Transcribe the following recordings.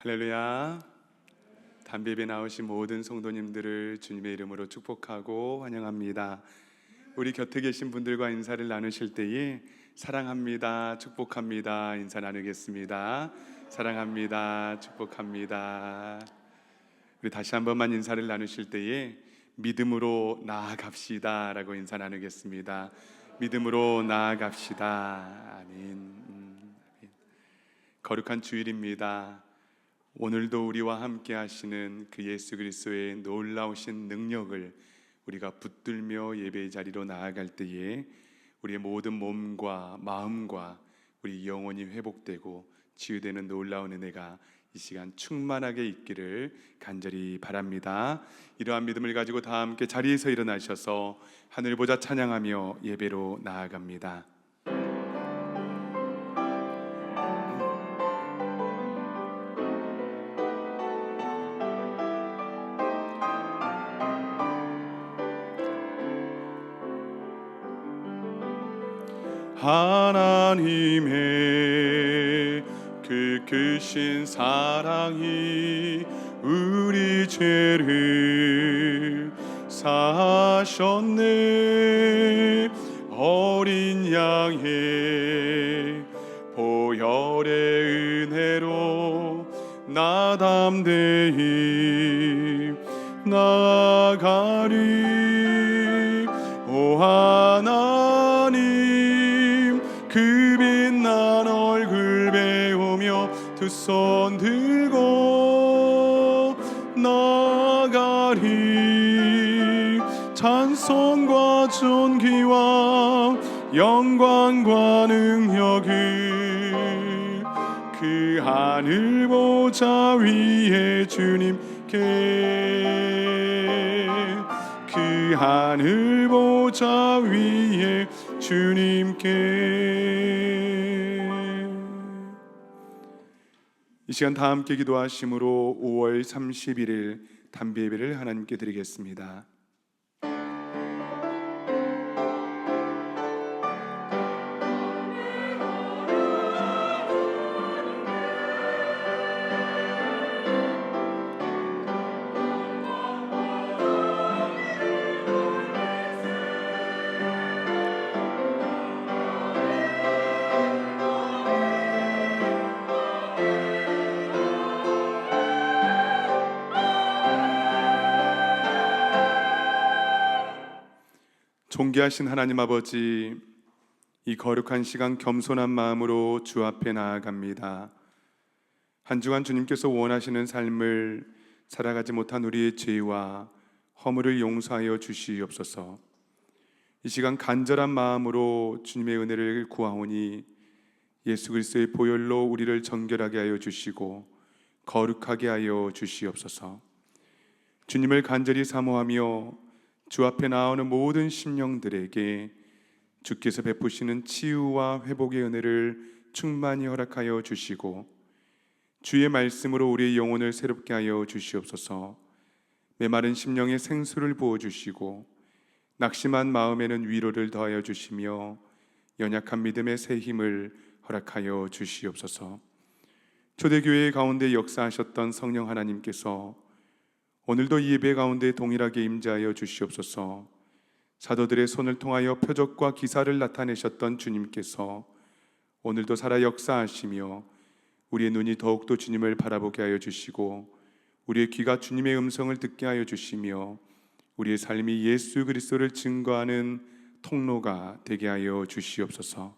할렐루야. 담배에 나오신 모든 성도님들을 주님의 이름으로 축복하고 환영합니다. 우리 곁에 계신 분들과 인사를 나누실 때에 사랑합니다, 축복합니다 인사 나누겠습니다. 사랑합니다, 축복합니다. 우리 다시 한 번만 인사를 나누실 때에 믿음으로 나아갑시다 라고 인사 나누겠습니다. 믿음으로 나아갑시다. 아멘. 거룩한 주일입니다. 오늘도 우리와 함께 하시는 그 예수 그리스도의 놀라우신 능력을 우리가 붙들며 예배의 자리로 나아갈 때에 우리의 모든 몸과 마음과 우리 영혼이 회복되고 치유되는 놀라운 은혜가 이 시간 충만하게 있기를 간절히 바랍니다. 이러한 믿음을 가지고 다 함께 자리에서 일어나셔서 하늘 보자 찬양하며 예배로 나아갑니다. 하나님의 그 크신 사랑이 우리 죄를 사하셨네. 어린 양의 보혈의 은혜로 나 담대히 나아가리. 오 하나님, 그 빛난 얼굴 배우며 두 손 들고 나가리. 찬송과 존귀와 영광과 능력을 그 하늘 보좌 위에 주님께, 그 하늘 보좌 위에 주님께. 이 시간 다 함께 기도하심으로 5월 31일 담배 예배를 하나님께 드리겠습니다. 존귀하신 하나님 아버지, 이 거룩한 시간 겸손한 마음으로 주 앞에 나아갑니다. 한 주간 주님께서 원하시는 삶을 살아가지 못한 우리의 죄와 허물을 용서하여 주시옵소서. 이 시간 간절한 마음으로 주님의 은혜를 구하오니 예수 그리스도의 보혈로 우리를 정결하게 하여 주시고 거룩하게 하여 주시옵소서. 주님을 간절히 사모하며 주 앞에 나오는 모든 심령들에게 주께서 베푸시는 치유와 회복의 은혜를 충만히 허락하여 주시고 주의 말씀으로 우리의 영혼을 새롭게 하여 주시옵소서. 메마른 심령에 생수를 부어주시고 낙심한 마음에는 위로를 더하여 주시며 연약한 믿음에 새 힘을 허락하여 주시옵소서. 초대교회 가운데 역사하셨던 성령 하나님께서 오늘도 이 예배 가운데 동일하게 임재하여 주시옵소서. 사도들의 손을 통하여 표적과 기사를 나타내셨던 주님께서 오늘도 살아 역사하시며 우리의 눈이 더욱더 주님을 바라보게 하여 주시고 우리의 귀가 주님의 음성을 듣게 하여 주시며 우리의 삶이 예수 그리스도를 증거하는 통로가 되게 하여 주시옵소서.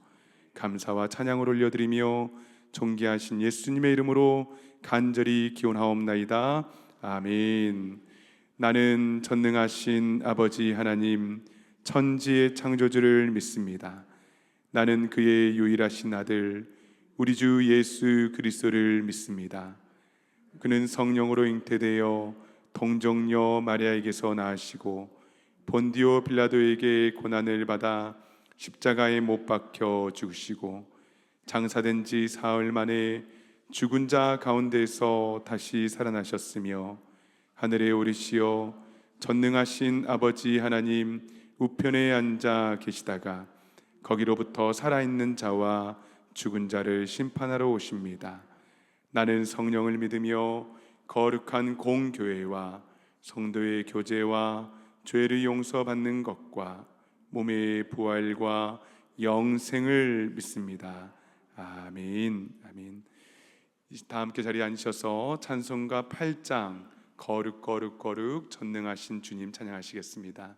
감사와 찬양을 올려드리며 존귀하신 예수님의 이름으로 간절히 기원하옵나이다. 아멘. 나는 전능하신 아버지 하나님, 천지의 창조주를 믿습니다. 나는 그의 유일하신 아들 우리 주 예수 그리스도를 믿습니다. 그는 성령으로 잉태되어 동정녀 마리아에게서 나으시고 본디오 빌라도에게 고난을 받아 십자가에 못 박혀 죽으시고 장사된 지 사흘 만에 죽은 자 가운데서 다시 살아나셨으며 하늘에 오르시어 전능하신 아버지 하나님 우편에 앉아 계시다가 거기로부터 살아있는 자와 죽은 자를 심판하러 오십니다. 나는 성령을 믿으며 거룩한 공교회와 성도의 교제와 죄를 용서받는 것과 몸의 부활과 영생을 믿습니다. 아멘. 아멘. 다 함께 자리에 앉으셔서 찬송가 8장 거룩 거룩 거룩 전능하신 주님 찬양하시겠습니다.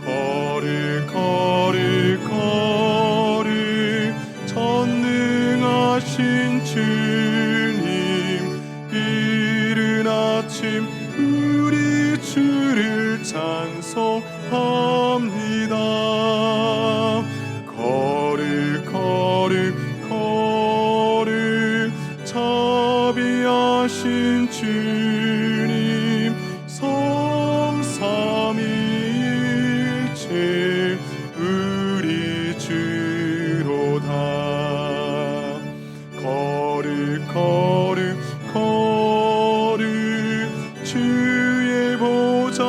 거룩 거룩 거룩 전능하신 주님, 이른 아침 우리 주를 찬송합니다. 거룩 거룩 거룩 자비하신 주님, 성삼위일체 우리 주로다. 거룩 거룩 거룩 주의 보좌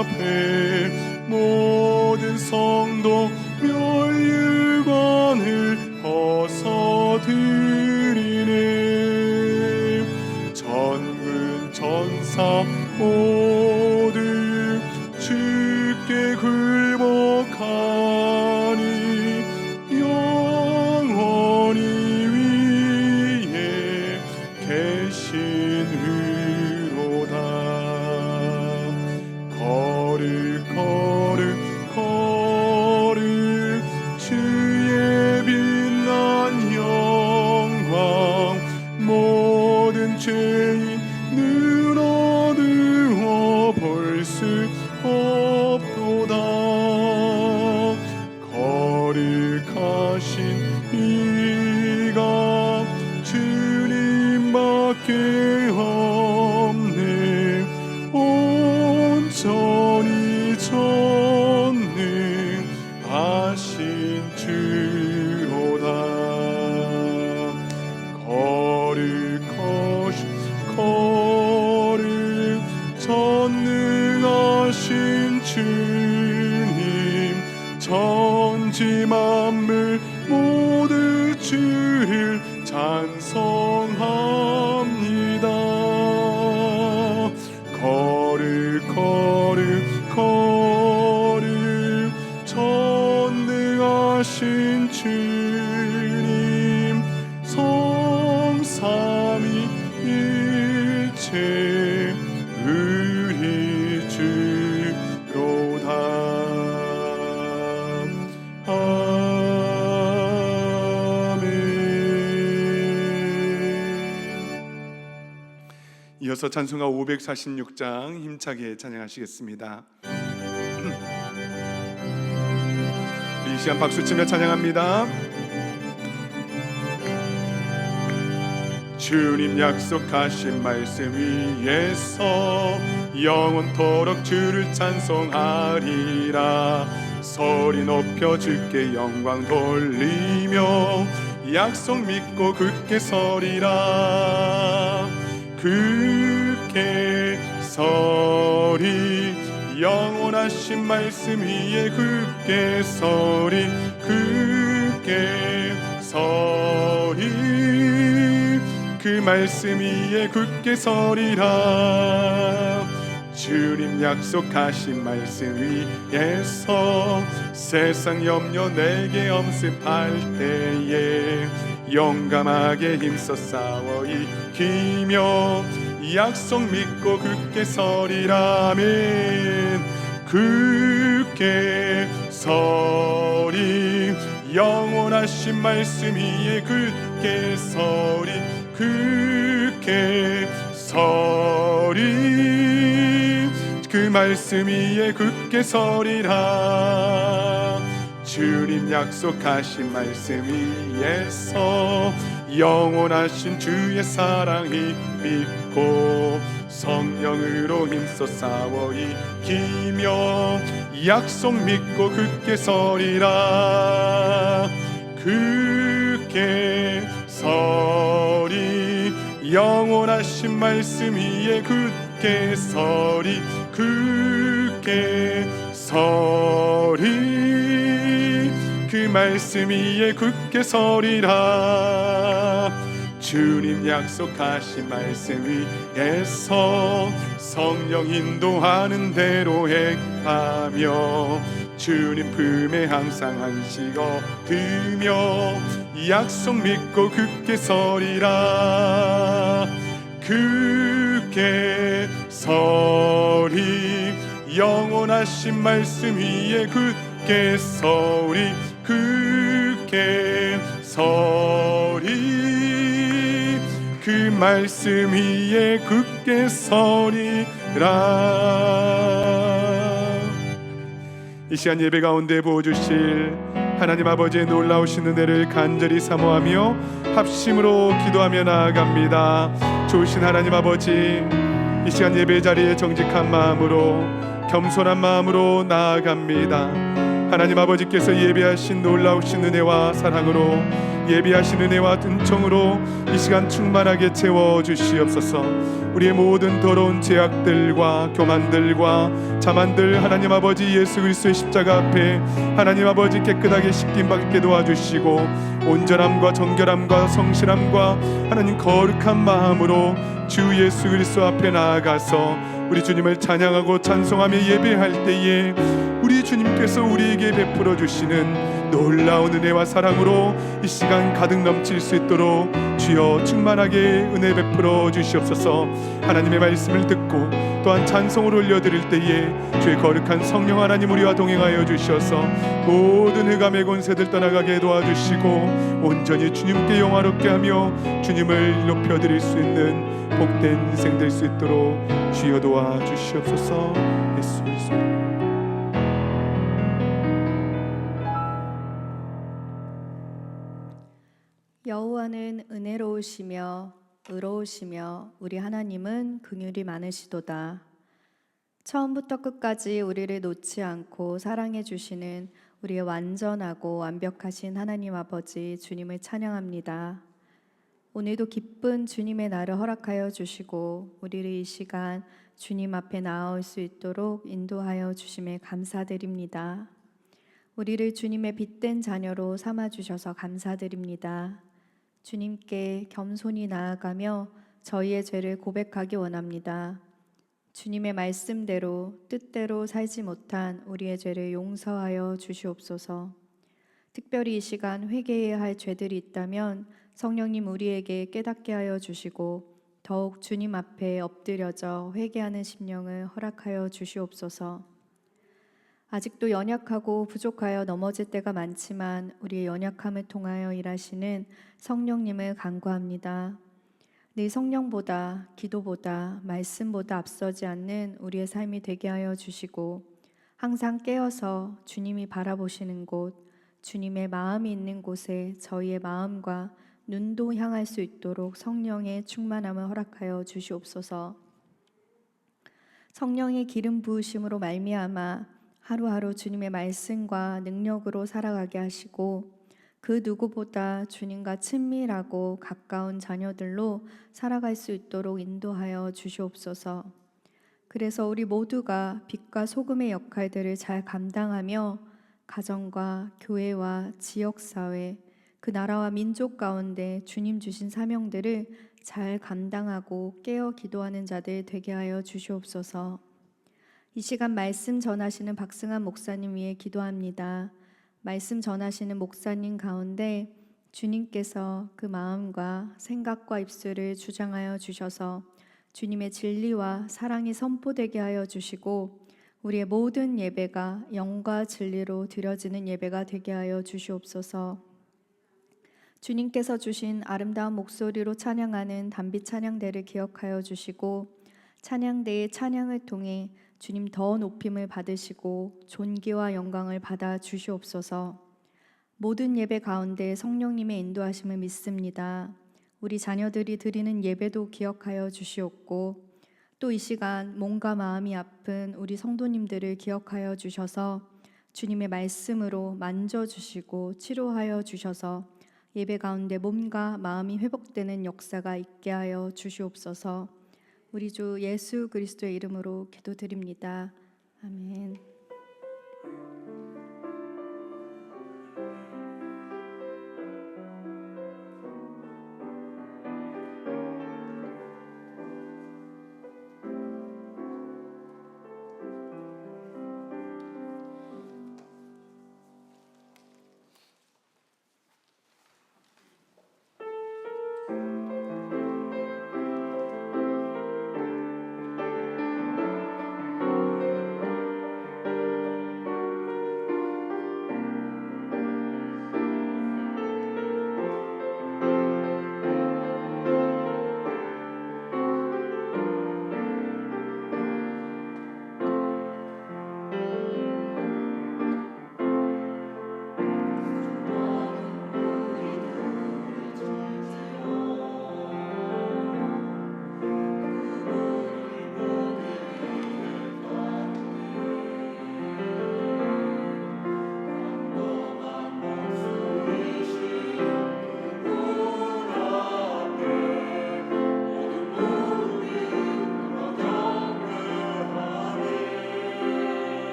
앞에 모든 성도 멸류관을 벗어드리네. 전군 전사 모두 주께 굴복하니 영원히 위에 계신 의로다. 거룩 거룩 거룩 주의 빛난 영광 모든 죄인 눈 어두워 볼 수 없도다. 거룩하신 이가 주님밖에 없네. 온전히 전능하신 주로다. 거룩 거룩 전능하신 주님, 천지 만물 모두 주를 찬송합니다. 거룩 거룩 거룩 전능하신 주님, 성삼위일체 우리 주로다. 아멘. 이어서 찬송가 546장 힘차게 찬양하시겠습니다. 이 시간 박수치며 찬양합니다. 주님 약속하신 말씀 위에서 영원토록 주를 찬송하리라. 소리 높여 주께 영광 돌리며 약속 믿고 굳게 서리라. 굳게 서리, 영원하신 말씀 위에 굳게 서리. 굳게 서리, 그 말씀 위에 굳게 서리라. 주님 약속하신 말씀 위에서 세상 염려 내게 엄습할 때에 용감하게 힘써 싸워 이기며 약속 믿고 굳게 서리라. 아멘. 굳게 서리, 영원하신 말씀 위에 굳게 서리. 굳게 서리, 그 말씀 위에 굳게 서리라. 주님 약속하신 말씀 위에서 영원하신 주의 사랑이 믿고 성령으로 힘써 싸워 이기며 약속 믿고 굳게 서리라. 굳게 서리, 영원하신 말씀 위에 굳게 서리. 굳게 굳게 서리 그 말씀 위에 굳게 서리라. 주님 약속하신 말씀 위에서 성령 인도하는 대로 행하며 주님 품에 항상 안식 얻으며 이 약속 믿고 굳게 서리라. 굳게 서리 영원하신 말씀 위에 굳게 서리 굳게 서리 그 말씀 위에 굳게 서리라. 이 시간 예배 가운데 부어주실 하나님 아버지의 놀라우신 은혜를 간절히 사모하며 합심으로 기도하며 나아갑니다. 좋으신 하나님 아버지, 이 시간 예배 자리에 정직한 마음으로 겸손한 마음으로 나아갑니다. 하나님 아버지께서 예배하신 놀라우신 은혜와 사랑으로 예비하신 은혜와 은총으로 이 시간 충만하게 채워주시옵소서. 우리의 모든 더러운 죄악들과 교만들과 자만들 하나님 아버지 예수 그리스도의 십자가 앞에 하나님 아버지 깨끗하게 씻김 받게 도와주시고 온전함과 정결함과 성실함과 하나님 거룩한 마음으로 주 예수 그리스도 앞에 나아가서 우리 주님을 찬양하고 찬송하며 예배할 때에 우리 주님께서 우리에게 베풀어 주시는 놀라운 은혜와 사랑으로 이 시간 가득 넘칠 수 있도록 주여 충만하게 은혜 베풀어 주시옵소서. 하나님의 말씀을 듣고 또한 찬송을 올려드릴 때에 주의 거룩한 성령 하나님 우리와 동행하여 주셔서 모든 흑암의 권세들 떠나가게 도와주시고 온전히 주님께 영화롭게 하며 주님을 높여드릴 수 있는 복된 인생 될 수 있도록 주여 도와주시옵소서. 예수 그리스도 여호와는 은혜로우시며 의로우시며 우리 하나님은 긍휼이 많으시도다. 처음부터 끝까지 우리를 놓지 않고 사랑해 주시는 우리의 완전하고 완벽하신 하나님 아버지 주님을 찬양합니다. 오늘도 기쁜 주님의 날을 허락하여 주시고 우리를 이 시간 주님 앞에 나아올 수 있도록 인도하여 주심에 감사드립니다. 우리를 주님의 빛된 자녀로 삼아주셔서 감사드립니다. 주님께 겸손히 나아가며 저희의 죄를 고백하기 원합니다. 주님의 말씀대로 뜻대로 살지 못한 우리의 죄를 용서하여 주시옵소서. 특별히 이 시간 회개해야 할 죄들이 있다면 성령님 우리에게 깨닫게 하여 주시고 더욱 주님 앞에 엎드려져 회개하는 심령을 허락하여 주시옵소서. 아직도 연약하고 부족하여 넘어질 때가 많지만 우리의 연약함을 통하여 일하시는 성령님을 간구합니다. 늘 성령보다 기도보다 말씀보다 앞서지 않는 우리의 삶이 되게 하여 주시고 항상 깨어서 주님이 바라보시는 곳, 주님의 마음이 있는 곳에 저희의 마음과 눈도 향할 수 있도록 성령의 충만함을 허락하여 주시옵소서. 성령의 기름 부으심으로 말미암아 하루하루 주님의 말씀과 능력으로 살아가게 하시고 그 누구보다 주님과 친밀하고 가까운 자녀들로 살아갈 수 있도록 인도하여 주시옵소서. 그래서 우리 모두가 빛과 소금의 역할들을 잘 감당하며 가정과 교회와 지역사회, 그 나라와 민족 가운데 주님 주신 사명들을 잘 감당하고 깨어 기도하는 자들 되게 하여 주시옵소서. 이 시간 말씀 전하시는 박승환 목사님 위해 기도합니다. 말씀 전하시는 목사님 가운데 주님께서 그 마음과 생각과 입술을 주장하여 주셔서 주님의 진리와 사랑이 선포되게 하여 주시고 우리의 모든 예배가 영과 진리로 드려지는 예배가 되게 하여 주시옵소서. 주님께서 주신 아름다운 목소리로 찬양하는 단비 찬양대를 기억하여 주시고 찬양대의 찬양을 통해 주님 더 높임을 받으시고 존귀와 영광을 받아 주시옵소서. 모든 예배 가운데 성령님의 인도하심을 믿습니다. 우리 자녀들이 드리는 예배도 기억하여 주시옵고 또 이 시간 몸과 마음이 아픈 우리 성도님들을 기억하여 주셔서 주님의 말씀으로 만져주시고 치료하여 주셔서 예배 가운데 몸과 마음이 회복되는 역사가 있게 하여 주시옵소서. 우리 주 예수 그리스도의 이름으로 기도드립니다. 아멘.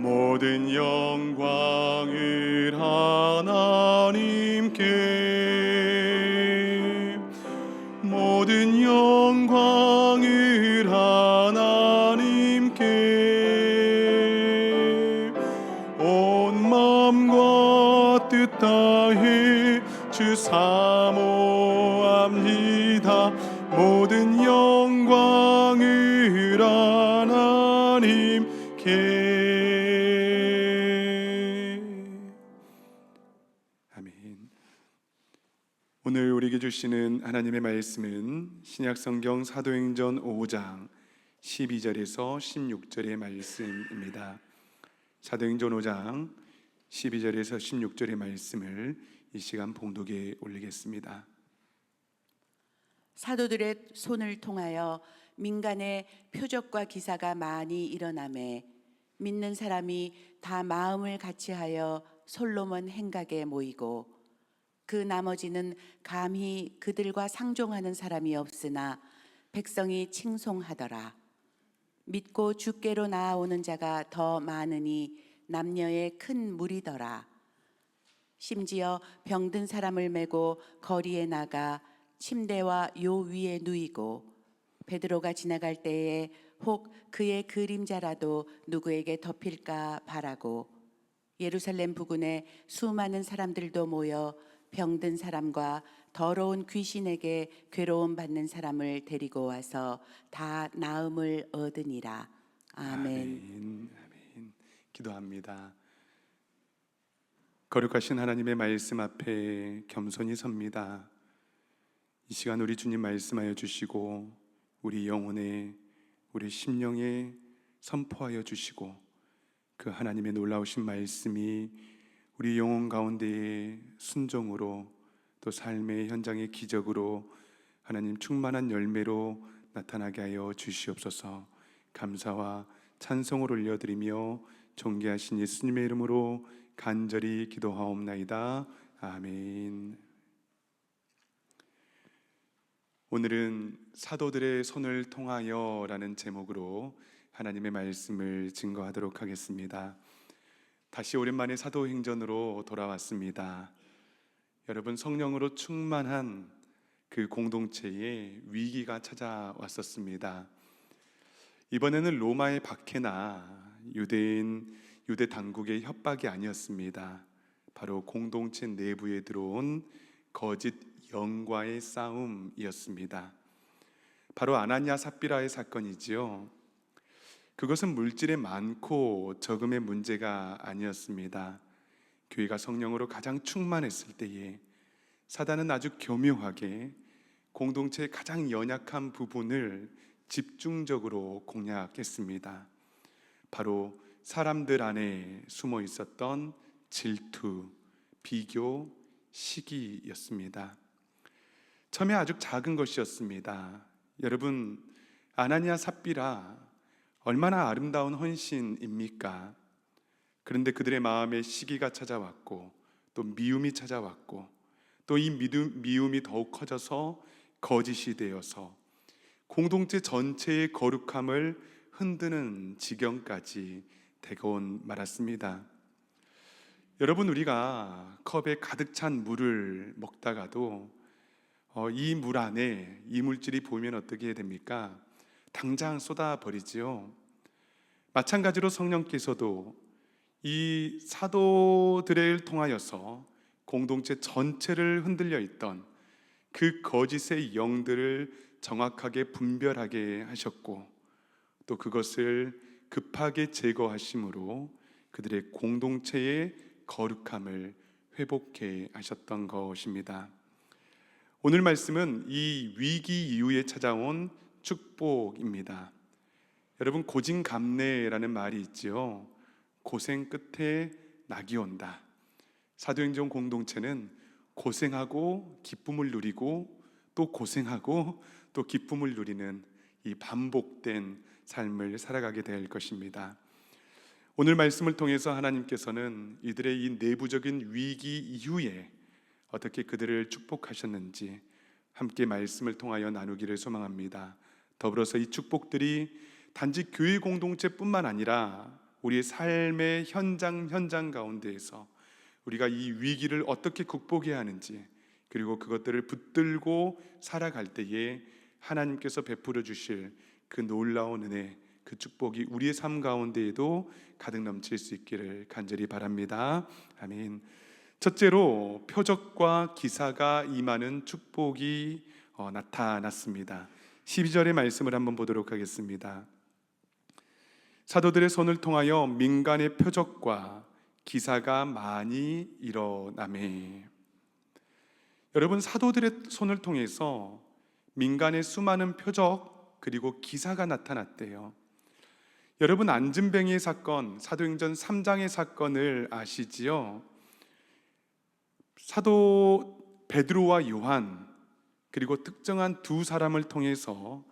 모든 영광을 하나님께 모든 영광을 하나님께 온 마음과 뜻 다해 주 사모합니다. 모든 영광을 하나님께. 아멘. 오늘 우리에게 주시는 하나님의 말씀은 신약성경 사도행전 5장 12절에서 16절의 말씀입니다. 사도행전 5장 12절에서 16절의 말씀을 이 시간 봉독에 올리겠습니다. 사도들의 손을 통하여 민간의 표적과 기사가 많이 일어나매 믿는 사람이 다 마음을 같이하여 솔로몬 행각에 모이고 그 나머지는 감히 그들과 상종하는 사람이 없으나 백성이 칭송하더라. 믿고 주께로 나아오는 자가 더 많으니 남녀의 큰 무리더라. 심지어 병든 사람을 메고 거리에 나가 침대와 요 위에 누이고 베드로가 지나갈 때에 혹 그의 그림자라도 누구에게 덮일까 바라고 예루살렘 부근에 수많은 사람들도 모여 병든 사람과 더러운 귀신에게 괴로움 받는 사람을 데리고 와서 다 나음을 얻으니라. 아멘. 아멘. 기도합니다. 거룩하신 하나님의 말씀 앞에 겸손히 섭니다. 이 시간 우리 주님 말씀하여 주시고 우리 영혼에 우리 심령에 선포하여 주시고 그 하나님의 놀라우신 말씀이 우리 영혼 가운데에 순종으로 또 삶의 현장의 기적으로 하나님 충만한 열매로 나타나게 하여 주시옵소서. 감사와 찬송을 올려드리며 존귀하신 예수님의 이름으로 간절히 기도하옵나이다. 아멘. 오늘은 사도들의 손을 통하여 라는 제목으로 하나님의 말씀을 증거하도록 하겠습니다. 다시 오랜만에 사도행전으로 돌아왔습니다. 여러분, 성령으로 충만한 그 공동체에 위기가 찾아왔었습니다. 이번에는 로마의 박해나 유대 당국의 협박이 아니었습니다. 바로 공동체 내부에 들어온 거짓 영과의 싸움이었습니다. 바로 아나니아 삽비라의 사건이지요. 그것은 물질의 많고 적음의 문제가 아니었습니다. 교회가 성령으로 가장 충만했을 때에 사단은 아주 교묘하게 공동체의 가장 연약한 부분을 집중적으로 공략했습니다. 바로 사람들 안에 숨어 있었던 질투, 비교, 시기였습니다. 처음에 아주 작은 것이었습니다. 여러분, 아나니아 삽비라 얼마나 아름다운 헌신입니까? 그런데 그들의 마음에 시기가 찾아왔고 또 미움이 찾아왔고 또 이 미움이 더욱 커져서 거짓이 되어서 공동체 전체의 거룩함을 흔드는 지경까지 되고 말았습니다. 여러분, 우리가 컵에 가득 찬 물을 먹다가도 이 물 안에 이물질이 보이면 어떻게 됩니까? 당장 쏟아버리지요. 마찬가지로 성령께서도 이 사도들을 통하여서 공동체 전체를 흔들려 있던 그 거짓의 영들을 정확하게 분별하게 하셨고 또 그것을 급하게 제거하심으로 그들의 공동체의 거룩함을 회복해 하셨던 것입니다. 오늘 말씀은 이 위기 이후에 찾아온 축복입니다. 여러분, 고진감래라는 말이 있지요. 고생 끝에 낙이 온다. 사도행전 공동체는 고생하고 기쁨을 누리고 또 고생하고 또 기쁨을 누리는 이 반복된 삶을 살아가게 될 것입니다. 오늘 말씀을 통해서 하나님께서는 이들의 이 내부적인 위기 이후에 어떻게 그들을 축복하셨는지 함께 말씀을 통하여 나누기를 소망합니다. 더불어서 이 축복들이 단지 교회 공동체뿐만 아니라 우리의 삶의 현장 가운데에서 우리가 이 위기를 어떻게 극복해야 하는지, 그리고 그것들을 붙들고 살아갈 때에 하나님께서 베풀어 주실 그 놀라운 은혜, 그 축복이 우리의 삶 가운데에도 가득 넘칠 수 있기를 간절히 바랍니다. 아멘. 첫째로 표적과 기사가 임하는 축복이 나타났습니다. 12절의 말씀을 한번 보도록 하겠습니다. 사도들의 손을 통하여 민간의 표적과 기사가 많이 일어나매. 여러분, 사도들의 손을 통해서 민간의 수많은 표적 그리고 기사가 나타났대요. 여러분, 안진뱅이의 사건, 사도행전 3장의 사건을 아시지요? 사도 베드로와 요한 그리고 특정한 두 사람을 통해서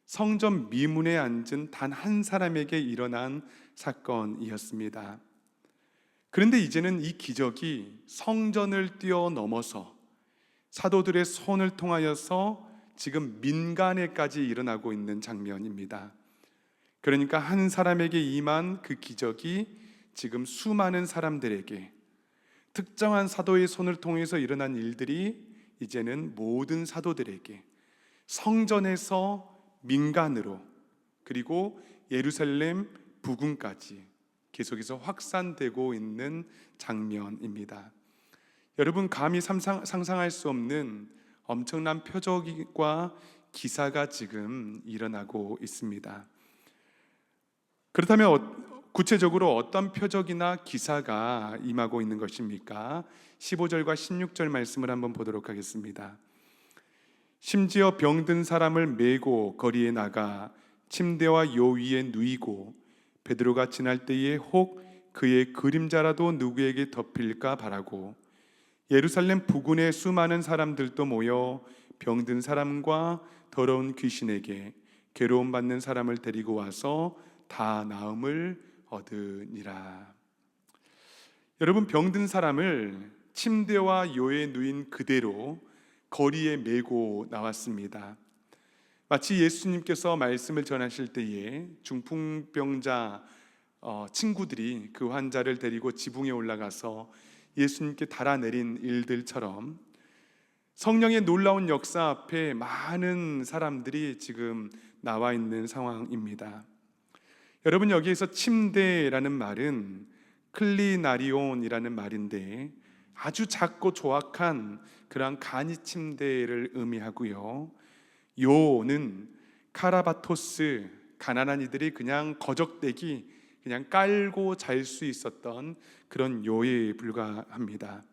성전 미문에 앉은 단 한 사람에게 일어난 사건이었습니다. 그런데 이제는 이 기적이 성전을 뛰어넘어서 사도들의 손을 통하여서 지금 민간에까지 일어나고 있는 장면입니다. 그러니까 한 사람에게 임한 그 기적이 지금 수많은 사람들에게, 특정한 사도의 손을 통해서 일어난 일들이 이제는 모든 사도들에게 성전에서 민간으로, 그리고 예루살렘 부근까지 계속해서 확산되고 있는 장면입니다. 여러분, 감히 상상할 수 없는 엄청난 표적과 기사가 지금 일어나고 있습니다. 그렇다면 구체적으로 어떤 표적이나 기사가 임하고 있는 것입니까? 15절과 16절 말씀을 한번 보도록 하겠습니다. 심지어 병든 사람을 메고 거리에 나가 침대와 요 위에 누이고 베드로가 지날 때에 혹 그의 그림자라도 누구에게 덮일까 바라고 예루살렘 부근의 수많은 사람들도 모여 병든 사람과 더러운 귀신에게 괴로움 받는 사람을 데리고 와서 다 나음을 얻으니라. 여러분, 병든 사람을 침대와 요에 누인 그대로 거리에 메고 나왔습니다. 마치 예수님께서 말씀을 전하실 때에 중풍병자 친구들이 그 환자를 데리고 지붕에 올라가서 예수님께 달아내린 일들처럼 성령의 놀라운 역사 앞에 많은 사람들이 지금 나와 있는 상황입니다. 여러분, 여기에서 침대라는 말은 클리나리온이라는 말인데 아주 작고 조악한 그러한 간이 침대를 의미하고요. 요는 카라바토스, 가난한 이들이 그냥 거적대기, 그냥 깔고 잘 수 있었던 그런 요에 불과합니다.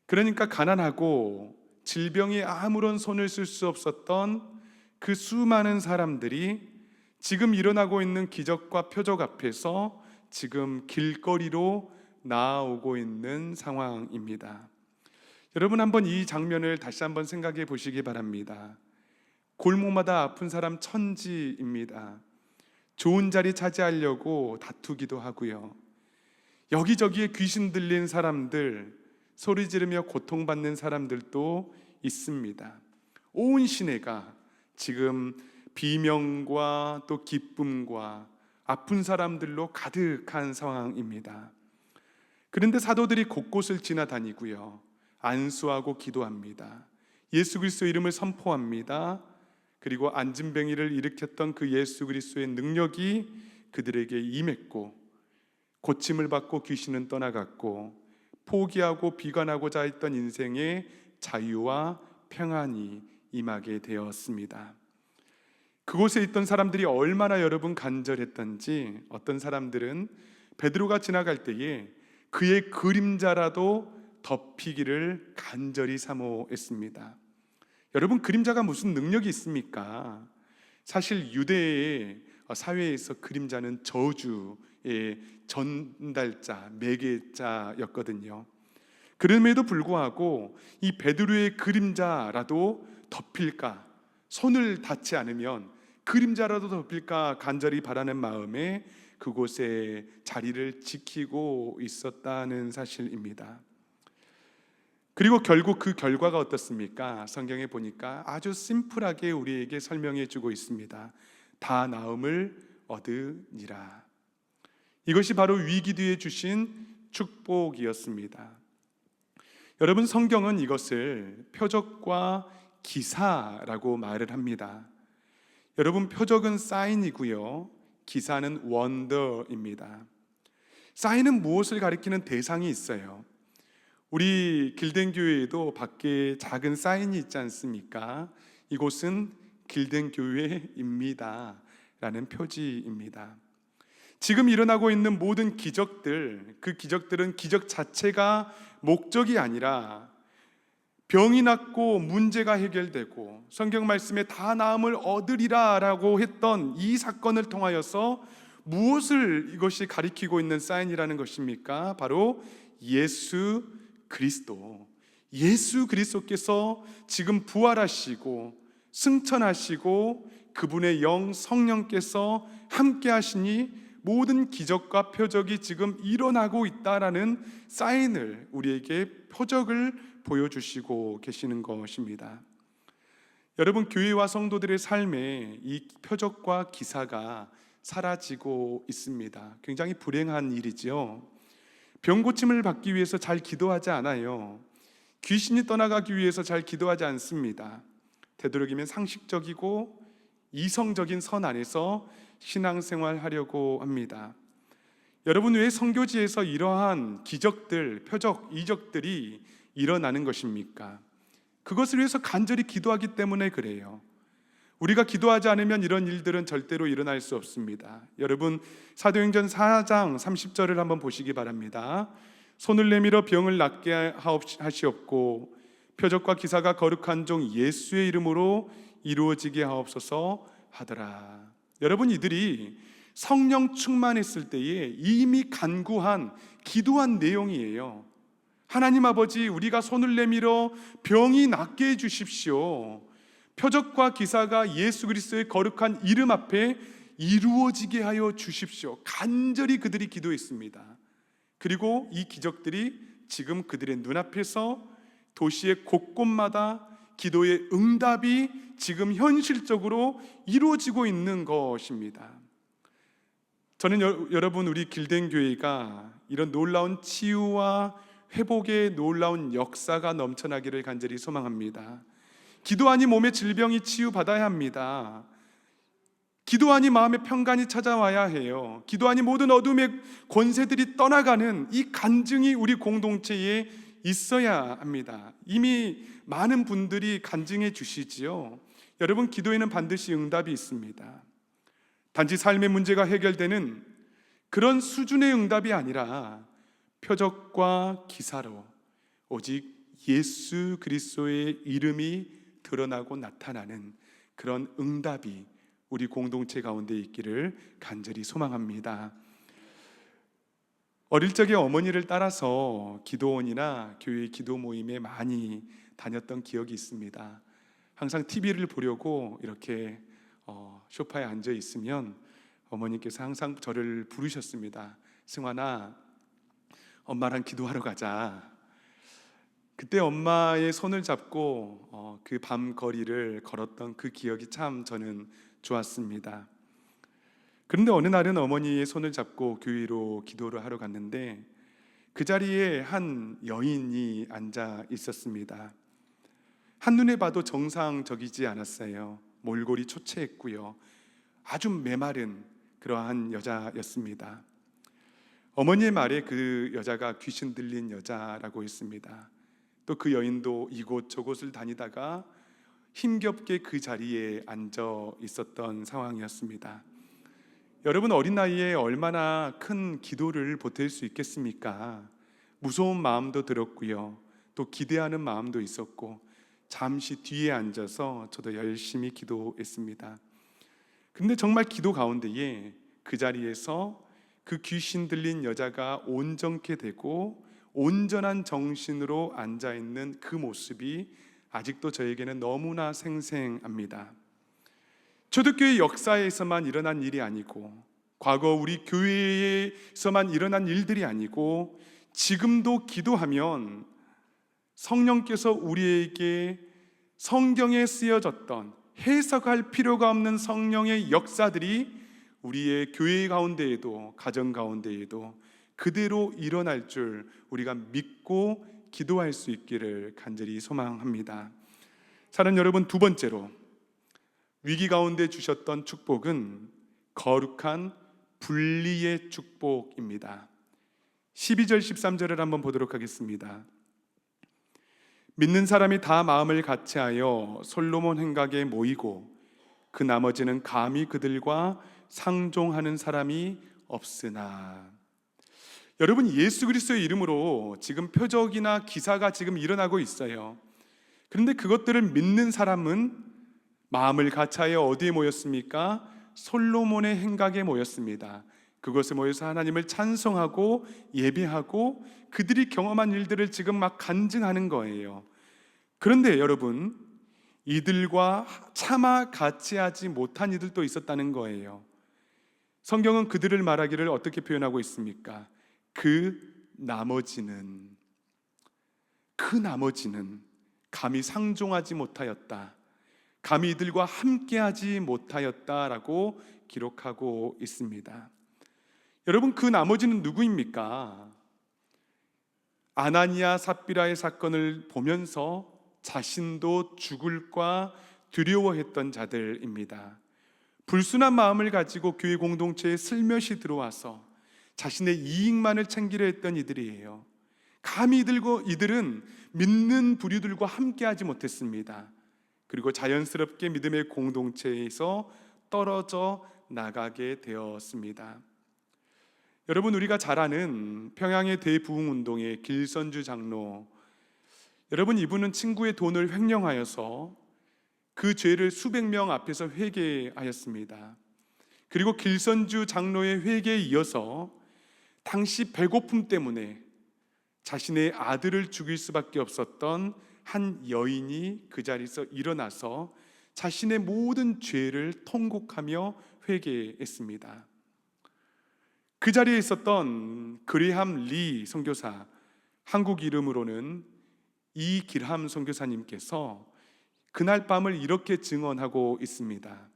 그러니까 가난하고 질병이 아무런 손을 쓸 수 없었던 그 수많은 사람들이 지금 일어나고 있는 기적과 표적 앞에서 지금 길거리로 나아오고 있는 상황입니다. 여러분, 한번 이 장면을 다시 한번 생각해 보시기 바랍니다. 골목마다 아픈 사람 천지입니다. 좋은 자리 차지하려고 다투기도 하고요. 여기저기에 귀신 들린 사람들, 소리 지르며 고통받는 사람들도 있습니다. 온 시내가 지금 비명과 또 기쁨과 아픈 사람들로 가득한 상황입니다. 그런데 사도들이 곳곳을 지나다니고요, 안수하고 기도합니다. 예수 그리스도의 이름을 선포합니다. 그리고 안진뱅이를 일으켰던 그 예수 그리스도의 능력이 그들에게 임했고 고침을 받고 귀신은 떠나갔고 포기하고 비관하고자 했던 인생의 자유와 평안이 임하게 되었습니다. 그곳에 있던 사람들이 얼마나 여러분 간절했던지, 어떤 사람들은 베드로가 지나갈 때에 그의 그림자라도 덮이기를 간절히 사모했습니다. 여러분, 그림자가 무슨 능력이 있습니까? 사실 유대의 사회에서 그림자는 저주의 전달자, 매개자였거든요. 그럼에도 불구하고 이 베드로의 그림자라도 덮일까, 손을 닿지 않으면 그림자라도 덮일까 간절히 바라는 마음에 그곳에 자리를 지키고 있었다는 사실입니다. 그리고 결국 그 결과가 어떻습니까? 성경에 보니까 아주 심플하게 우리에게 설명해 주고 있습니다. 다 나음을 얻으니라. 이것이 바로 위기 뒤에 주신 축복이었습니다. 여러분, 성경은 이것을 표적과 기사라고 말을 합니다. 여러분, 표적은 사인이고요, 기사는 원더입니다. 사인은 무엇을 가리키는 대상이 있어요. 우리 길든 교회에도 밖에 작은 사인이 있지 않습니까? 이곳은 길든 교회입니다 라는 표지입니다. 지금 일어나고 있는 모든 기적들, 그 기적들은 기적 자체가 목적이 아니라 병이 낫고 문제가 해결되고 성경 말씀에 다 나음을 얻으리라 라고 했던 이 사건을 통하여서 무엇을 이것이 가리키고 있는 사인이라는 것입니까? 바로 예수 그리스도, 예수 그리스도께서 지금 부활하시고 승천하시고 그분의 영 성령께서 함께 하시니 모든 기적과 표적이 지금 일어나고 있다라는 사인을, 우리에게 표적을 보여주시고 계시는 것입니다. 여러분, 교회와 성도들의 삶에 이 표적과 기사가 사라지고 있습니다. 굉장히 불행한 일이죠. 병 고침을 받기 위해서 잘 기도하지 않아요. 귀신이 떠나가기 위해서 잘 기도하지 않습니다. 되도록이면 상식적이고 이성적인 선 안에서 신앙생활 하려고 합니다. 여러분, 왜 선교지에서 이러한 기적들, 표적, 이적들이 일어나는 것입니까? 그것을 위해서 간절히 기도하기 때문에 그래요. 우리가 기도하지 않으면 이런 일들은 절대로 일어날 수 없습니다. 여러분, 사도행전 4장 30절을 한번 보시기 바랍니다. 손을 내밀어 병을 낫게 하시옵고 표적과 기사가 거룩한 종 예수의 이름으로 이루어지게 하옵소서 하더라. 여러분, 이들이 성령 충만했을 때에 이미 간구한, 기도한 내용이에요. 하나님 아버지, 우리가 손을 내밀어 병이 낫게 해주십시오. 표적과 기사가 예수 그리스도의 거룩한 이름 앞에 이루어지게 하여 주십시오. 간절히 그들이 기도했습니다. 그리고 이 기적들이 지금 그들의 눈앞에서 도시의 곳곳마다 기도의 응답이 지금 현실적으로 이루어지고 있는 것입니다. 저는 여러분, 우리 길든 교회가 이런 놀라운 치유와 회복의 놀라운 역사가 넘쳐나기를 간절히 소망합니다. 기도하니 몸의 질병이 치유받아야 합니다. 기도하니 마음의 평강이 찾아와야 해요. 기도하니 모든 어둠의 권세들이 떠나가는 이 간증이 우리 공동체에 있어야 합니다. 이미 많은 분들이 간증해 주시지요. 여러분, 기도에는 반드시 응답이 있습니다. 단지 삶의 문제가 해결되는 그런 수준의 응답이 아니라 표적과 기사로 오직 예수 그리스도의 이름이 드러나고 나타나는 그런 응답이 우리 공동체 가운데 있기를 간절히 소망합니다. 어릴 적에 어머니를 따라서 기도원이나 교회 기도 모임에 많이 다녔던 기억이 있습니다. 항상 TV를 보려고 이렇게 소파에 앉아 있으면 어머니께서 항상 저를 부르셨습니다. 승환아, 엄마랑 기도하러 가자. 그때 엄마의 손을 잡고 그 밤 거리를 걸었던 그 기억이 참 저는 좋았습니다. 그런데 어느 날은 어머니의 손을 잡고 교회로 기도를 하러 갔는데 그 자리에 한 여인이 앉아 있었습니다. 한눈에 봐도 정상적이지 않았어요. 몰골이 초췌했고요, 아주 메마른 그러한 여자였습니다. 어머니의 말에 그 여자가 귀신 들린 여자라고 했습니다. 또 그 여인도 이곳 저곳을 다니다가 힘겹게 그 자리에 앉아 있었던 상황이었습니다. 여러분, 어린 나이에 얼마나 큰 기도를 보탤 수 있겠습니까? 무서운 마음도 들었고요, 또 기대하는 마음도 있었고, 잠시 뒤에 앉아서 저도 열심히 기도했습니다. 근데 정말 기도 가운데에 그 자리에서 그 귀신 들린 여자가 온전케 되고 온전한 정신으로 앉아있는 그 모습이 아직도 저에게는 너무나 생생합니다. 초대교회 역사에서만 일어난 일이 아니고, 과거 우리 교회에서만 일어난 일들이 아니고, 지금도 기도하면 성령께서 우리에게 성경에 쓰여졌던 해석할 필요가 없는 성령의 역사들이 우리의 교회 가운데에도 가정 가운데에도 그대로 일어날 줄 우리가 믿고 기도할 수 있기를 간절히 소망합니다. 사랑하는 여러분, 두 번째로 위기 가운데 주셨던 축복은 거룩한 분리의 축복입니다. 12절 13절을 한번 보도록 하겠습니다. 믿는 사람이 다 마음을 같이하여 솔로몬 행각에 모이고 그 나머지는 감히 그들과 상종하는 사람이 없으나. 여러분, 예수 그리스도의 이름으로 지금 표적이나 기사가 지금 일어나고 있어요. 그런데 그것들을 믿는 사람은 마음을 같이하여 어디에 모였습니까? 솔로몬의 행각에 모였습니다. 그곳에 모여서 하나님을 찬송하고 예배하고 그들이 경험한 일들을 지금 막 간증하는 거예요. 그런데 여러분, 이들과 차마 같이 하지 못한 이들도 있었다는 거예요. 성경은 그들을 말하기를 어떻게 표현하고 있습니까? 그 나머지는 감히 상종하지 못하였다, 감히 이들과 함께하지 못하였다라고 기록하고 있습니다. 여러분, 그 나머지는 누구입니까? 아나니아 삽비라의 사건을 보면서 자신도 죽을까 두려워했던 자들입니다. 불순한 마음을 가지고 교회 공동체에 슬며시 들어와서 자신의 이익만을 챙기려 했던 이들이에요. 감히 이들은 믿는 부류들과 함께하지 못했습니다. 그리고 자연스럽게 믿음의 공동체에서 떨어져 나가게 되었습니다. 여러분, 우리가 잘 아는 평양의 대부흥운동의 길선주 장로, 여러분, 이분은 친구의 돈을 횡령하여서 그 죄를 수백 명 앞에서 회개하였습니다. 그리고 길선주 장로의 회개에 이어서 당시 배고픔 때문에 자신의 아들을 죽일 수밖에 없었던 한 여인이 그 자리에서 일어나서 자신의 모든 죄를 통곡하며 회개했습니다. 그 자리에 있었던 그레함 리 선교사, 한국 이름으로는 이길함 선교사님께서 그날 밤을 이렇게 증언하고 있습니다.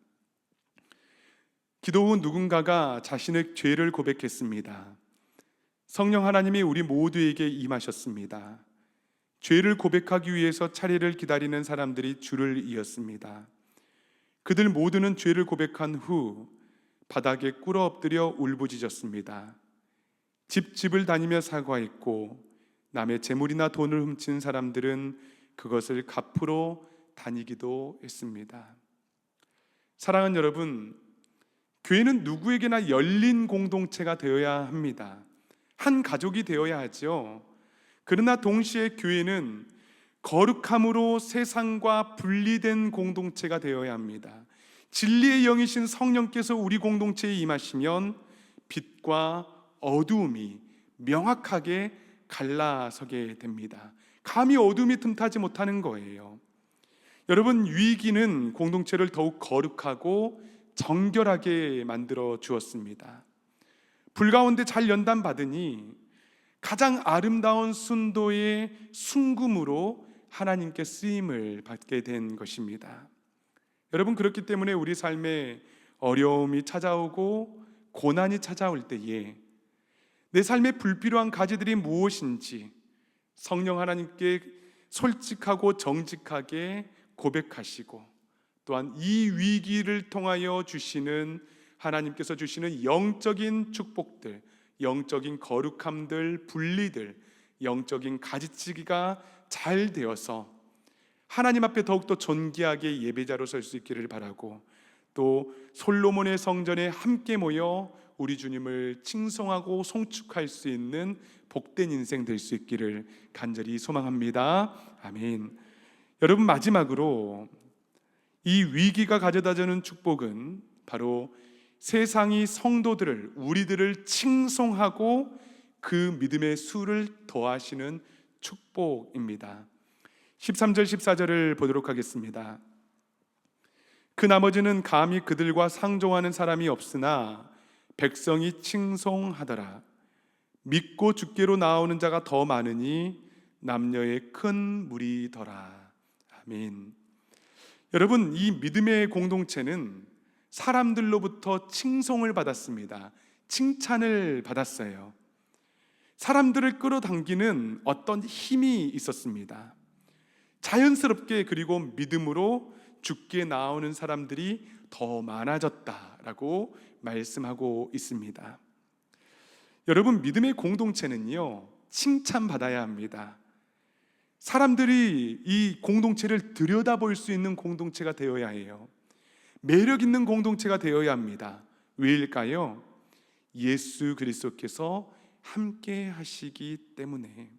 기도 후 누군가가 자신의 죄를 고백했습니다. 성령 하나님이 우리 모두에게 임하셨습니다. 죄를 고백하기 위해서 차례를 기다리는 사람들이 줄을 이었습니다. 그들 모두는 죄를 고백한 후 바닥에 꿇어 엎드려 울부짖었습니다. 집집을 다니며 사과했고 남의 재물이나 돈을 훔친 사람들은 그것을 갚으러 다니기도 했습니다. 사랑하는 여러분, 교회는 누구에게나 열린 공동체가 되어야 합니다. 한 가족이 되어야 하죠. 그러나 동시에 교회는 거룩함으로 세상과 분리된 공동체가 되어야 합니다. 진리의 영이신 성령께서 우리 공동체에 임하시면 빛과 어두움이 명확하게 갈라서게 됩니다. 감히 어둠이 틈타지 못하는 거예요. 여러분, 위기는 공동체를 더욱 거룩하고 정결하게 만들어 주었습니다. 불 가운데 잘 연단받으니 가장 아름다운 순도의 순금으로 하나님께 쓰임을 받게 된 것입니다. 여러분, 그렇기 때문에 우리 삶에 어려움이 찾아오고 고난이 찾아올 때에 내 삶에 불필요한 가지들이 무엇인지 성령 하나님께 솔직하고 정직하게 고백하시고, 또한 이 위기를 통하여 주시는 하나님께서 주시는 영적인 축복들, 영적인 거룩함들, 분리들, 영적인 가지치기가 잘 되어서 하나님 앞에 더욱더 존귀하게 예배자로 설 수 있기를 바라고, 또 솔로몬의 성전에 함께 모여 우리 주님을 칭송하고 송축할 수 있는 복된 인생 될 수 있기를 간절히 소망합니다. 아멘. 여러분, 마지막으로 이 위기가 가져다주는 축복은 바로 세상이 성도들을, 우리들을 칭송하고 그 믿음의 수를 더하시는 축복입니다. 13절 14절을 보도록 하겠습니다. 그 나머지는 감히 그들과 상종하는 사람이 없으나 백성이 칭송하더라. 믿고 주께로 나오는 자가 더 많으니 남녀의 큰 무리더라. 아멘. 여러분, 이 믿음의 공동체는 사람들로부터 칭송을 받았습니다. 칭찬을 받았어요. 사람들을 끌어당기는 어떤 힘이 있었습니다. 자연스럽게 그리고 믿음으로 주께 나오는 사람들이 더 많아졌다라고 말씀하고 있습니다. 여러분, 믿음의 공동체는요, 칭찬받아야 합니다. 사람들이 이 공동체를 들여다볼 수 있는 공동체가 되어야 해요. 매력 있는 공동체가 되어야 합니다. 왜일까요? 예수 그리스도께서 함께 하시기 때문에.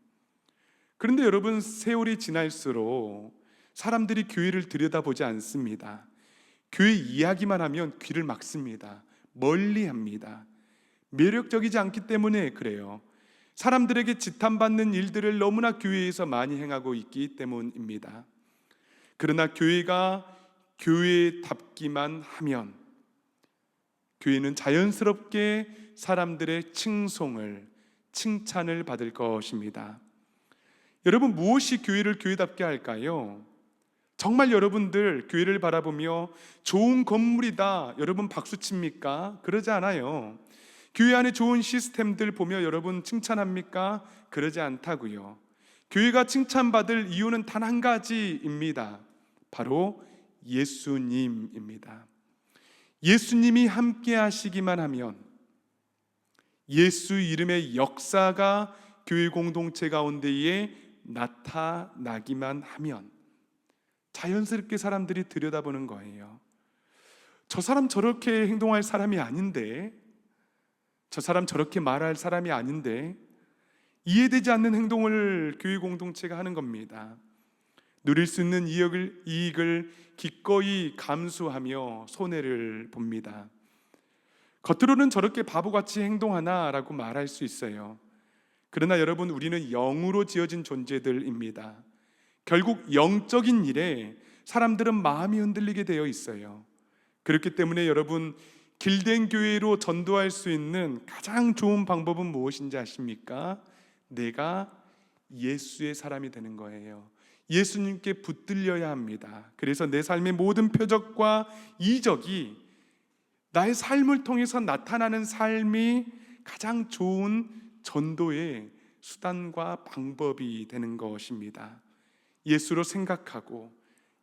그런데 여러분, 세월이 지날수록 사람들이 교회를 들여다보지 않습니다. 교회 이야기만 하면 귀를 막습니다. 멀리합니다. 매력적이지 않기 때문에 그래요. 사람들에게 지탄받는 일들을 너무나 교회에서 많이 행하고 있기 때문입니다. 그러나 교회가 교회답기만 하면 교회는 자연스럽게 사람들의 칭찬을 받을 것입니다. 여러분, 무엇이 교회를 교회답게 할까요? 정말 여러분들 교회를 바라보며 좋은 건물이다, 여러분 박수 칩니까? 그러지 않아요. 교회 안에 좋은 시스템들 보며 여러분 칭찬합니까? 그러지 않다고요. 교회가 칭찬받을 이유는 단 한 가지입니다. 바로 예수님입니다. 예수님이 함께 하시기만 하면, 예수 이름의 역사가 교회 공동체 가운데에 나타나기만 하면 자연스럽게 사람들이 들여다보는 거예요. 저 사람 저렇게 행동할 사람이 아닌데, 저 사람 저렇게 말할 사람이 아닌데, 이해되지 않는 행동을 교회 공동체가 하는 겁니다. 누릴 수 있는 이익을 기꺼이 감수하며 손해를 봅니다. 겉으로는 저렇게 바보같이 행동하나라고 말할 수 있어요. 그러나 여러분, 우리는 영으로 지어진 존재들입니다. 결국 영적인 일에 사람들은 마음이 흔들리게 되어 있어요. 그렇기 때문에 여러분, 길된 교회로 전도할 수 있는 가장 좋은 방법은 무엇인지 아십니까? 내가 예수의 사람이 되는 거예요. 예수님께 붙들려야 합니다. 그래서 내 삶의 모든 표적과 이적이 나의 삶을 통해서 나타나는 삶이 가장 좋은 전도의 수단과 방법이 되는 것입니다. 예수로 생각하고